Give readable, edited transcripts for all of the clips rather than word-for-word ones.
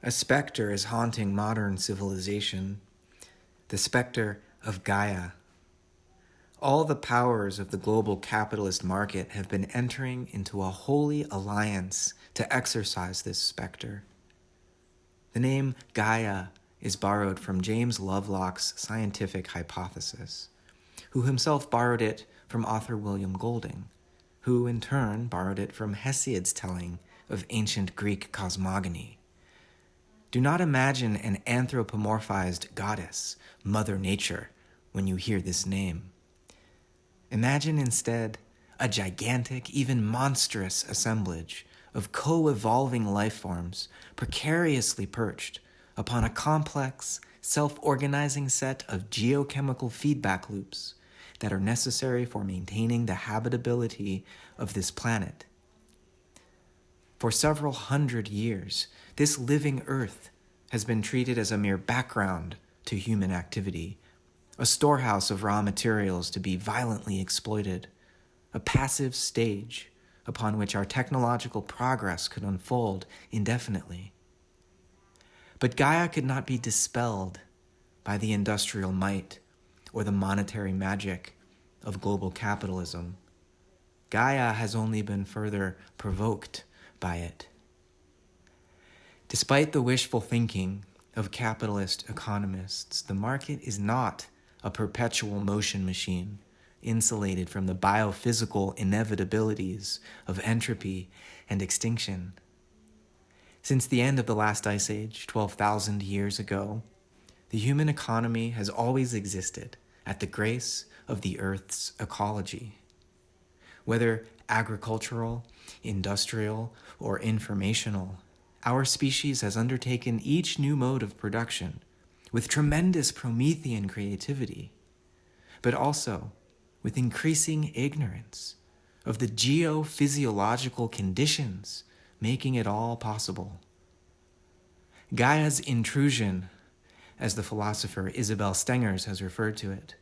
A specter is haunting modern civilization, the specter of Gaia. All the powers of the global capitalist market have been entering into a holy alliance to exorcise this specter. The name Gaia is borrowed from James Lovelock's scientific hypothesis, who himself borrowed it from author William Golding, who in turn borrowed it from Hesiod's telling of ancient Greek cosmogony. Do not imagine an anthropomorphized goddess, Mother Nature, when you hear this name. Imagine instead a gigantic, even monstrous assemblage of co-evolving life forms precariously perched upon a complex, self-organizing set of geochemical feedback loops that are necessary for maintaining the habitability of this planet. For several hundred years, this living Earth has been treated as a mere background to human activity, a storehouse of raw materials to be violently exploited, a passive stage upon which our technological progress could unfold indefinitely. But Gaia could not be dispelled by the industrial might or the monetary magic of global capitalism. Gaia has only been further provoked by it. Despite the wishful thinking of capitalist economists, the market is not a perpetual motion machine insulated from the biophysical inevitabilities of entropy and extinction. Since the end of the last ice age, 12,000 years ago, the human economy has always existed at the grace of the Earth's ecology. Whether agricultural, industrial, or informational, our species has undertaken each new mode of production with tremendous Promethean creativity, but also with increasing ignorance of the geophysiological conditions making it all possible. Gaia's intrusion, as the philosopher Isabel Stengers has referred to it,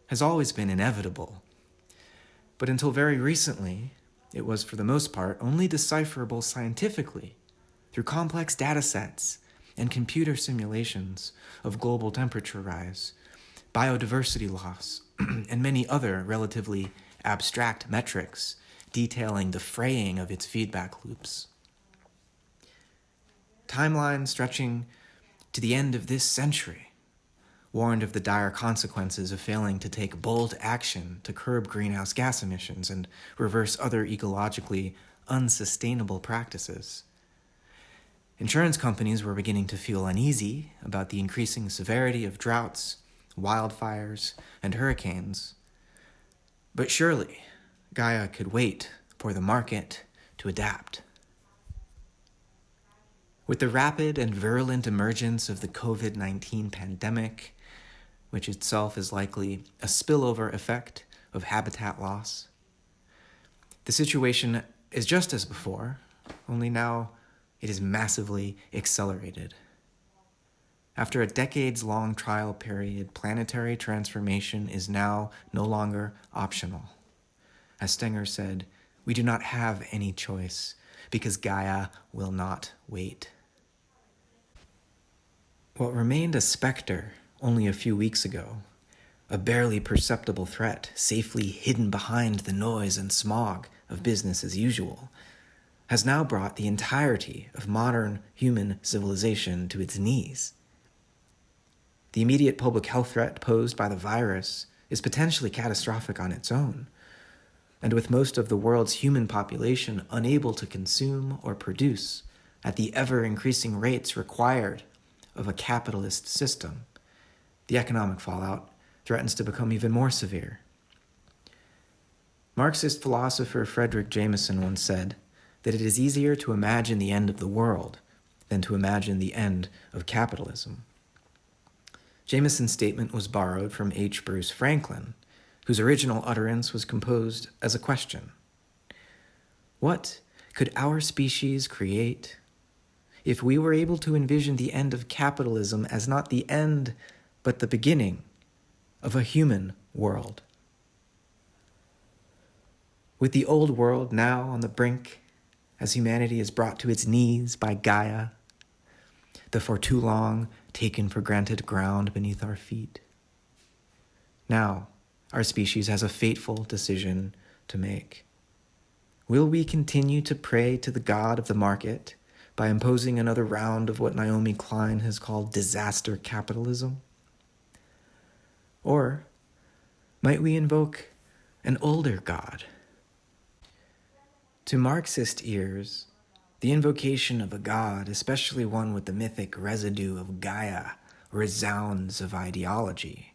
has always been inevitable. But until very recently, it was for the most part only decipherable scientifically through complex data sets and computer simulations of global temperature rise, biodiversity loss, and many other relatively abstract metrics detailing the fraying of its feedback loops. Timelines stretching to the end of this century warned of the dire consequences of failing to take bold action to curb greenhouse gas emissions and reverse other ecologically unsustainable practices. Insurance companies were beginning to feel uneasy about the increasing severity of droughts, wildfires, and hurricanes. But surely, Gaia could wait for the market to adapt. With the rapid and virulent emergence of the COVID-19 pandemic, which itself is likely a spillover effect of habitat loss, the situation is just as before, only now it is massively accelerated. After a decades-long trial period, planetary transformation is now no longer optional. As Stenger said, we do not have any choice because Gaia will not wait. What remained a specter only a few weeks ago, a barely perceptible threat safely hidden behind the noise and smog of business as usual, has now brought the entirety of modern human civilization to its knees. The immediate public health threat posed by the virus is potentially catastrophic on its own, and with most of the world's human population unable to consume or produce at the ever-increasing rates required of a capitalist system, the economic fallout threatens to become even more severe. Marxist philosopher Frederick Jameson once said that it is easier to imagine the end of the world than to imagine the end of capitalism. Jameson's statement was borrowed from H. Bruce Franklin, whose original utterance was composed as a question. What could our species create if we were able to envision the end of capitalism as not the end, but the beginning of a human world? With the old world now on the brink, as humanity is brought to its knees by Gaia, the for too long taken for granted ground beneath our feet. Now, our species has a fateful decision to make. Will we continue to pray to the god of the market by imposing another round of what Naomi Klein has called disaster capitalism? Or might we invoke an older god? To Marxist ears, the invocation of a god, especially one with the mythic residue of Gaia, resounds of ideology.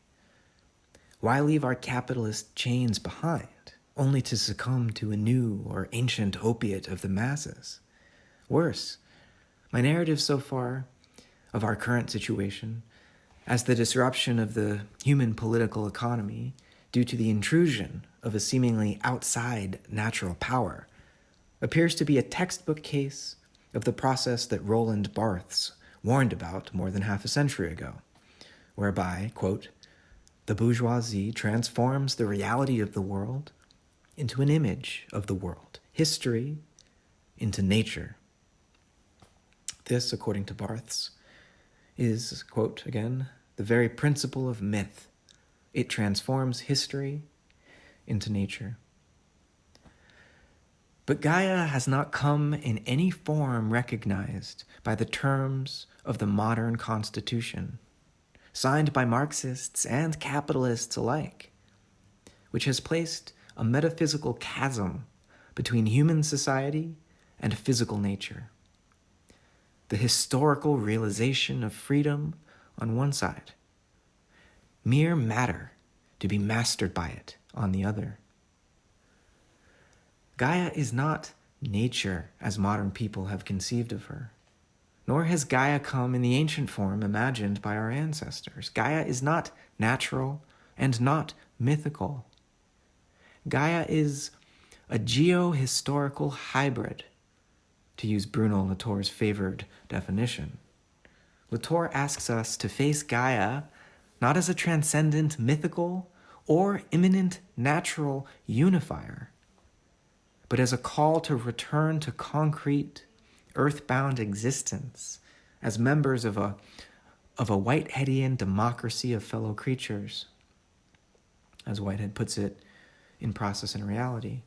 Why leave our capitalist chains behind, only to succumb to a new or ancient opiate of the masses? Worse, my narrative so far of our current situation as the disruption of the human political economy due to the intrusion of a seemingly outside natural power appears to be a textbook case of the process that Roland Barthes warned about more than half a century ago, whereby, quote, the bourgeoisie transforms the reality of the world into an image of the world, history into nature. This, according to Barthes, is, quote again, the very principle of myth. It transforms history into nature. But Gaia has not come in any form recognized by the terms of the modern Constitution, signed by Marxists and capitalists alike, which has placed a metaphysical chasm between human society and physical nature. The historical realization of freedom on one side, mere matter to be mastered by it on the other. Gaia is not nature as modern people have conceived of her, nor has Gaia come in the ancient form imagined by our ancestors. Gaia is not natural and not mythical. Gaia is a geo-historical hybrid, to use Bruno Latour's favored definition. Latour asks us to face Gaia not as a transcendent mythical or immanent natural unifier, but as a call to return to concrete, earthbound existence as members of a Whiteheadian democracy of fellow creatures, as Whitehead puts it in Process and Reality.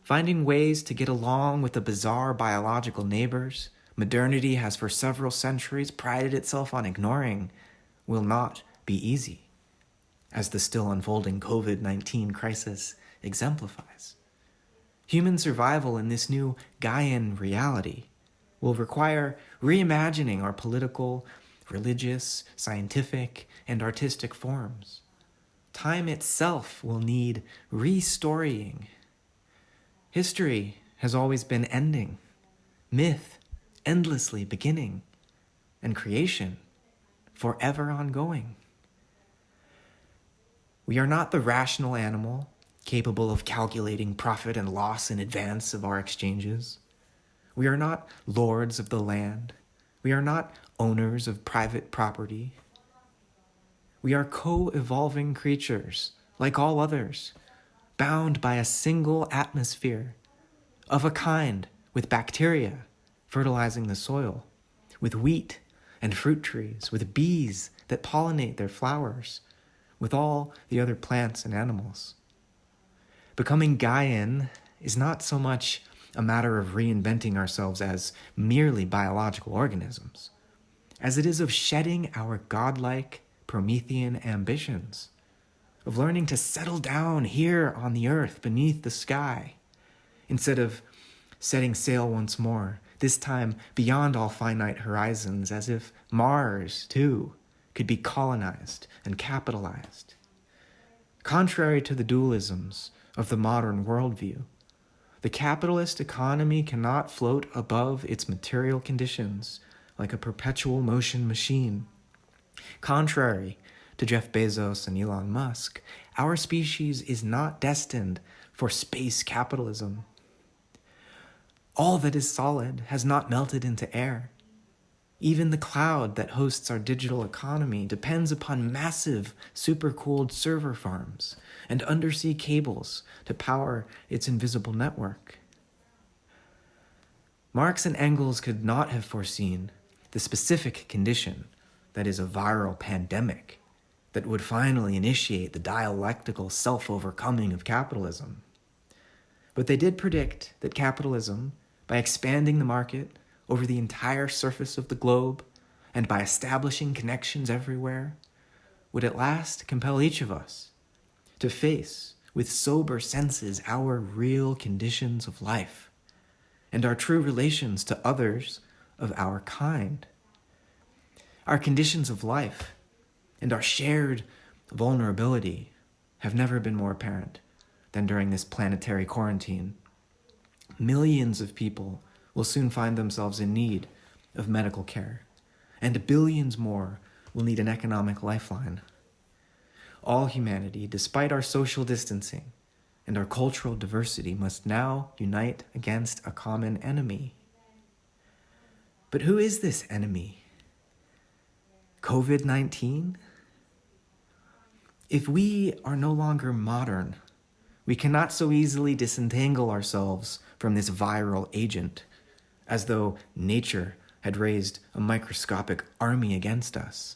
Finding ways to get along with the bizarre biological neighbors modernity has for several centuries prided itself on ignoring will not be easy, as the still unfolding COVID-19 crisis exemplifies. Human survival in this new Gaian reality will require reimagining our political, religious, scientific, and artistic forms. Time itself will need restorying. History has always been ending, myth endlessly beginning, and creation forever ongoing. We are not the rational animal capable of calculating profit and loss in advance of our exchanges. We are not lords of the land. We are not owners of private property. We are co-evolving creatures, like all others, bound by a single atmosphere, of a kind with bacteria fertilizing the soil, with wheat and fruit trees, with bees that pollinate their flowers, with all the other plants and animals. Becoming Gaian is not so much a matter of reinventing ourselves as merely biological organisms, as it is of shedding our godlike Promethean ambitions, of learning to settle down here on the earth beneath the sky, instead of setting sail once more, this time beyond all finite horizons, as if Mars, too, could be colonized and capitalized. Contrary to the dualisms of the modern worldview, the capitalist economy cannot float above its material conditions like a perpetual motion machine. Contrary to Jeff Bezos and Elon Musk, our species is not destined for space capitalism. All that is solid has not melted into air. Even the cloud that hosts our digital economy depends upon massive, supercooled server farms and undersea cables to power its invisible network. Marx and Engels could not have foreseen the specific condition that is a viral pandemic that would finally initiate the dialectical self-overcoming of capitalism. But they did predict that capitalism, by expanding the market over the entire surface of the globe and by establishing connections everywhere, would at last compel each of us to face with sober senses our real conditions of life and our true relations to others of our kind. Our conditions of life and our shared vulnerability have never been more apparent than during this planetary quarantine. Millions of people will soon find themselves in need of medical care, and billions more will need an economic lifeline. All humanity, despite our social distancing and our cultural diversity, must now unite against a common enemy. But who is this enemy? COVID-19? If we are no longer modern, we cannot so easily disentangle ourselves from this viral agent, as though nature had raised a microscopic army against us.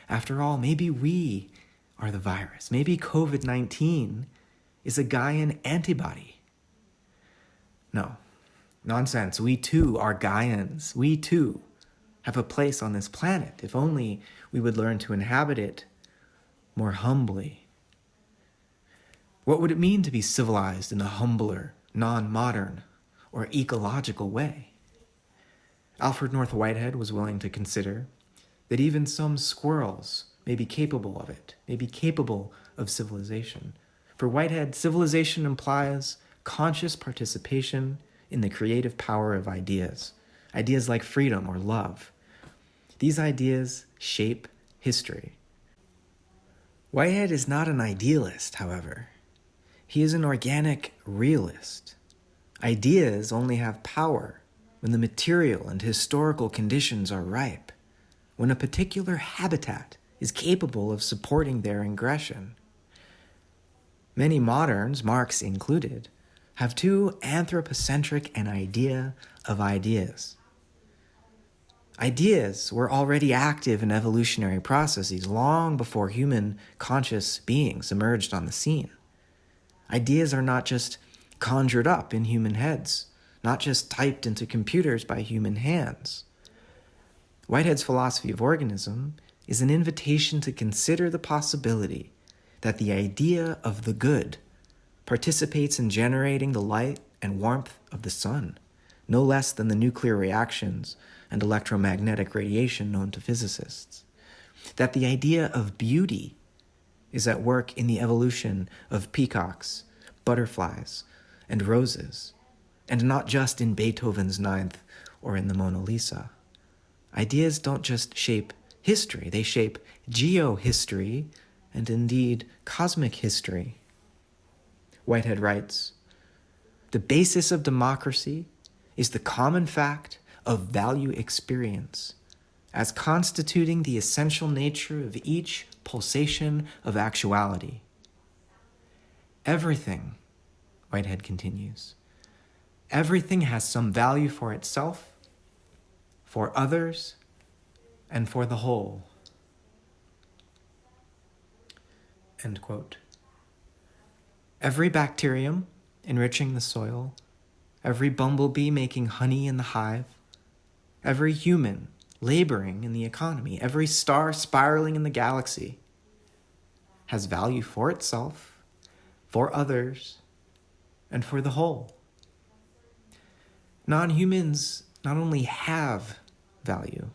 After all, maybe we are the virus. Maybe COVID-19 is a Gaian antibody. No, nonsense. We too are Gaians. We too have a place on this planet, if only we would learn to inhabit it more humbly. What would it mean to be civilized in a humbler, non-modern, or ecological way? Alfred North Whitehead was willing to consider that even some squirrels may be capable of it, may be capable of civilization. For Whitehead, civilization implies conscious participation in the creative power of ideas, ideas like freedom or love. These ideas shape history. Whitehead is not an idealist, however. He is an organic realist. Ideas only have power when the material and historical conditions are ripe, when a particular habitat is capable of supporting their ingression. Many moderns, Marx included, have too anthropocentric an idea of ideas. Ideas were already active in evolutionary processes long before human conscious beings emerged on the scene. Ideas are not just conjured up in human heads, not just typed into computers by human hands. Whitehead's philosophy of organism is an invitation to consider the possibility that the idea of the good participates in generating the light and warmth of the sun, no less than the nuclear reactions and electromagnetic radiation known to physicists. That the idea of beauty is at work in the evolution of peacocks, butterflies, and roses, and not just in Beethoven's Ninth or in the Mona Lisa. Ideas don't just shape history, they shape geo-history and indeed cosmic history. Whitehead writes, "The basis of democracy is the common fact of value experience, as constituting the essential nature of each pulsation of actuality." Everything, Whitehead continues, everything has some value for itself, for others, and for the whole. End quote. Every bacterium enriching the soil, every bumblebee making honey in the hive, every human laboring in the economy, every star spiraling in the galaxy has value for itself, for others, and for the whole. Non-humans not only have value,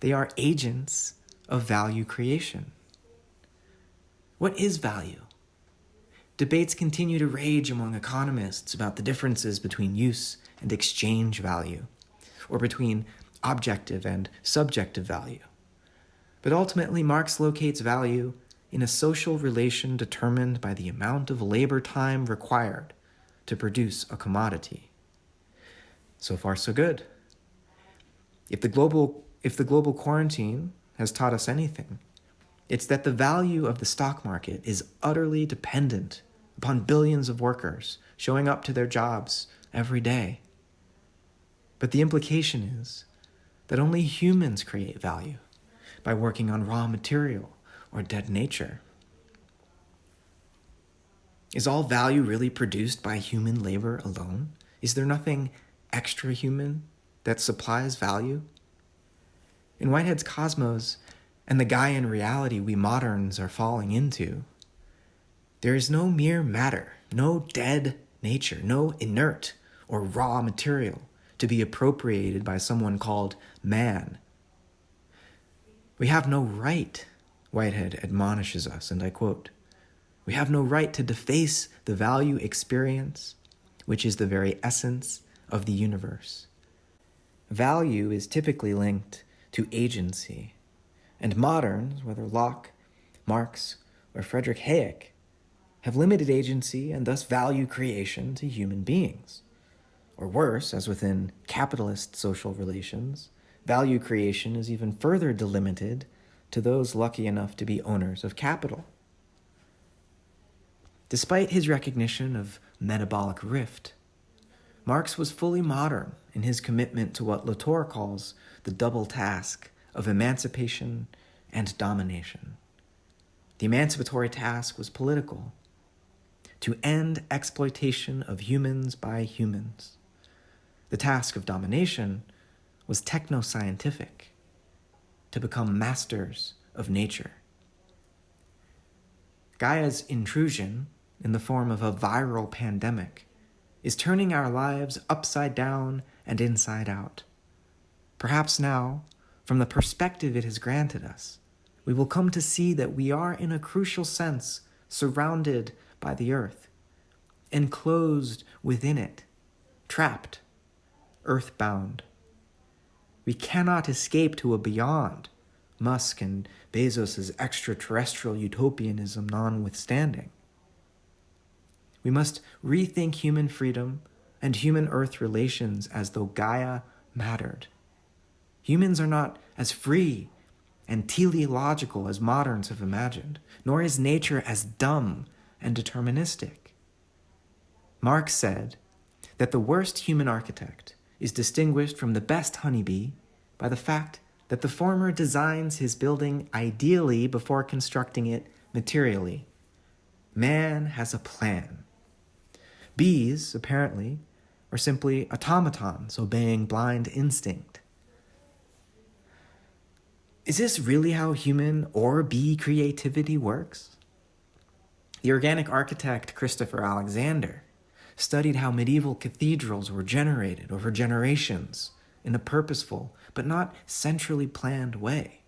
they are agents of value creation. What is value? Debates continue to rage among economists about the differences between use and exchange value, or between objective and subjective value. But ultimately, Marx locates value in a social relation determined by the amount of labor time required to produce a commodity. So far, so good. If the global quarantine has taught us anything, it's that the value of the stock market is utterly dependent upon billions of workers showing up to their jobs every day. But the implication is that only humans create value by working on raw material or dead nature. Is all value really produced by human labor alone? Is there nothing extra human that supplies value? In Whitehead's cosmos and the Gaian reality we moderns are falling into, there is no mere matter, no dead nature, no inert or raw material to be appropriated by someone called man. We have no right, Whitehead admonishes us, and I quote, "We have no right to deface the value experience, which is the very essence of the universe." Value is typically linked to agency, and moderns, whether Locke, Marx, or Friedrich Hayek, have limited agency and thus value creation to human beings. Or worse, as within capitalist social relations, value creation is even further delimited to those lucky enough to be owners of capital. Despite his recognition of metabolic rift, Marx was fully modern in his commitment to what Latour calls the double task of emancipation and domination. The emancipatory task was political, to end exploitation of humans by humans. The task of domination was techno-scientific, to become masters of nature. Gaia's intrusion, in the form of a viral pandemic, is turning our lives upside down and inside out. Perhaps now, from the perspective it has granted us, we will come to see that we are in a crucial sense surrounded by the earth, enclosed within it, trapped, earthbound. We cannot escape to a beyond, Musk and Bezos' extraterrestrial utopianism notwithstanding. We must rethink human freedom and human-earth relations as though Gaia mattered. Humans are not as free and teleological as moderns have imagined, nor is nature as dumb and deterministic. Marx said that the worst human architect is distinguished from the best honeybee by the fact that the former designs his building ideally before constructing it materially. Man has a plan. Bees, apparently, are simply automatons obeying blind instinct. Is this really how human or bee creativity works? The organic architect Christopher Alexander studied how medieval cathedrals were generated over generations in a purposeful but not centrally planned way.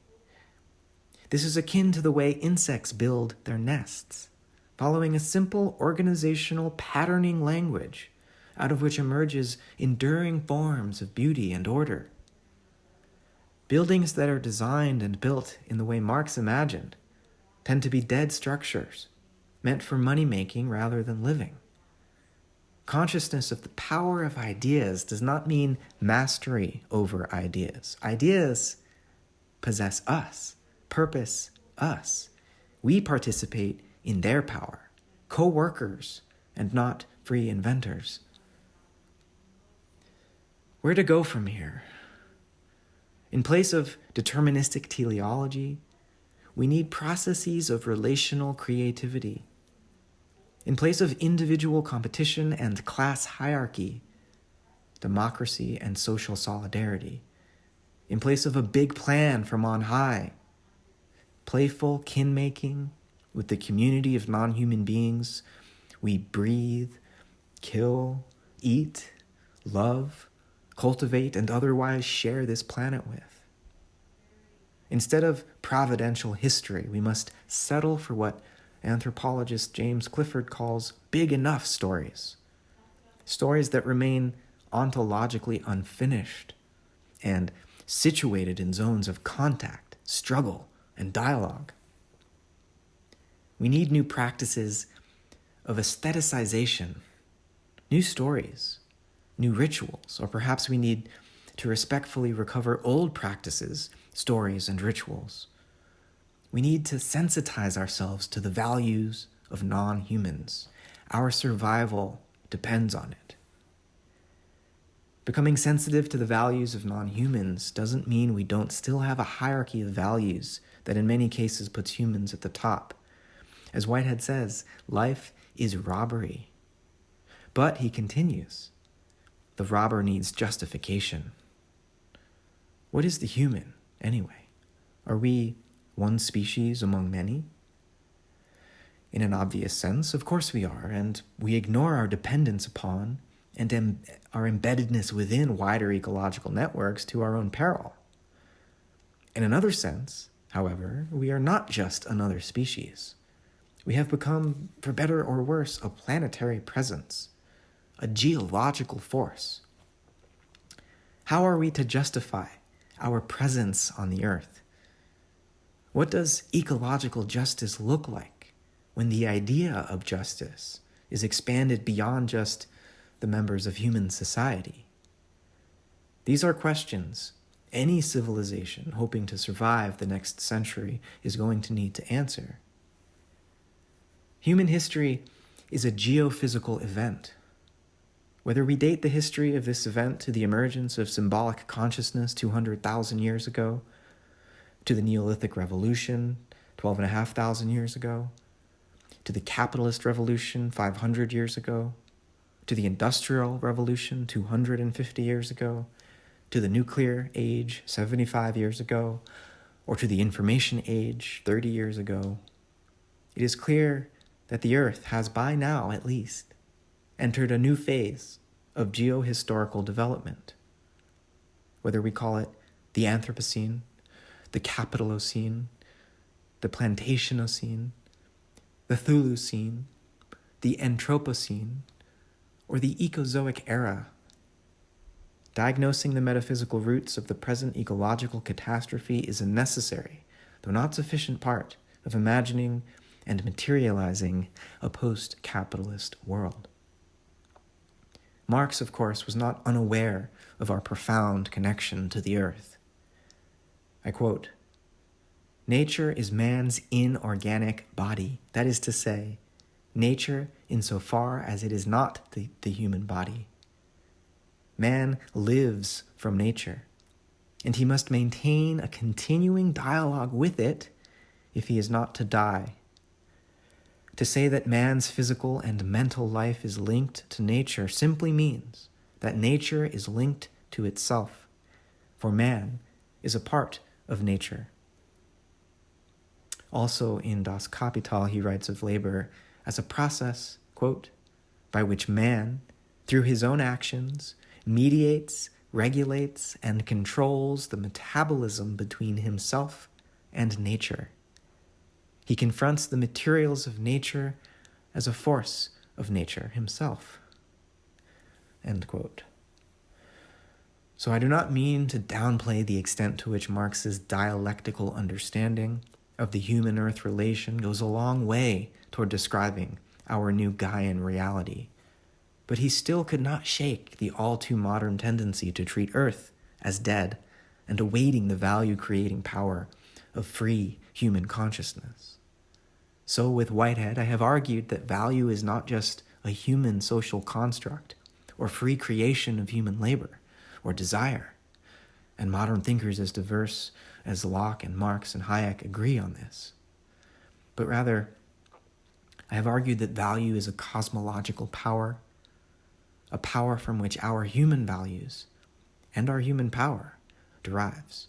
This is akin to the way insects build their nests, following a simple organizational patterning language out of which emerges enduring forms of beauty and order. Buildings that are designed and built in the way Marx imagined tend to be dead structures, meant for money-making rather than living. Consciousness of the power of ideas does not mean mastery over ideas. Ideas possess us, purpose us. We participate in their power, co-workers and not free inventors. Where to go from here? In place of deterministic teleology, we need processes of relational creativity. In place of individual competition and class hierarchy, democracy and social solidarity. In place of a big plan from on high, playful kin-making with the community of non-human beings we breathe, kill, eat, love, cultivate, and otherwise share this planet with. Instead of providential history, we must settle for what anthropologist James Clifford calls big enough stories. Stories that remain ontologically unfinished and situated in zones of contact, struggle, and dialogue. We need new practices of aestheticization, new stories, new rituals, or perhaps we need to respectfully recover old practices, stories, and rituals. We need to sensitize ourselves to the values of non-humans. Our survival depends on it. Becoming sensitive to the values of non-humans doesn't mean we don't still have a hierarchy of values that in many cases puts humans at the top. As Whitehead says, life is robbery. But, he continues, the robber needs justification. What is the human, anyway? Are we one species among many? In an obvious sense, of course we are, and we ignore our dependence upon and our embeddedness within wider ecological networks to our own peril. In another sense, however, we are not just another species. We have become, for better or worse, a planetary presence, a geological force. How are we to justify our presence on the earth? What does ecological justice look like when the idea of justice is expanded beyond just the members of human society? These are questions any civilization hoping to survive the next century is going to need to answer. Human history is a geophysical event. Whether we date the history of this event to the emergence of symbolic consciousness 200,000 years ago, to the Neolithic Revolution 12,500 years ago, to the capitalist revolution 500 years ago, to the Industrial Revolution 250 years ago, to the nuclear age 75 years ago, or to the information age 30 years ago, it is clear that the Earth has by now, at least, entered a new phase of geo-historical development. Whether we call it the Anthropocene, the Capitalocene, the Plantationocene, the Thulucene, the Anthropocene, or the Ecozoic era. Diagnosing the metaphysical roots of the present ecological catastrophe is a necessary, though not sufficient, part of imagining and materializing a post-capitalist world. Marx, of course, was not unaware of our profound connection to the earth. I quote, "Nature is man's inorganic body, that is to say, nature insofar as it is not the human body. Man lives from nature, and he must maintain a continuing dialogue with it if he is not to die. To say that man's physical and mental life is linked to nature simply means that nature is linked to itself, for man is a part of nature." Also in Das Kapital, he writes of labor as a process, quote, "by which man, through his own actions, mediates, regulates, and controls the metabolism between himself and nature. He confronts the materials of nature as a force of nature himself." End quote. So I do not mean to downplay the extent to which Marx's dialectical understanding of the human-earth relation goes a long way toward describing our new Gaian reality. But he still could not shake the all-too-modern tendency to treat Earth as dead and awaiting the value-creating power of free human consciousness. So with Whitehead, I have argued that value is not just a human social construct or free creation of human labor or desire, and modern thinkers as diverse as Locke and Marx and Hayek agree on this. But rather, I have argued that value is a cosmological power, a power from which our human values and our human power derives.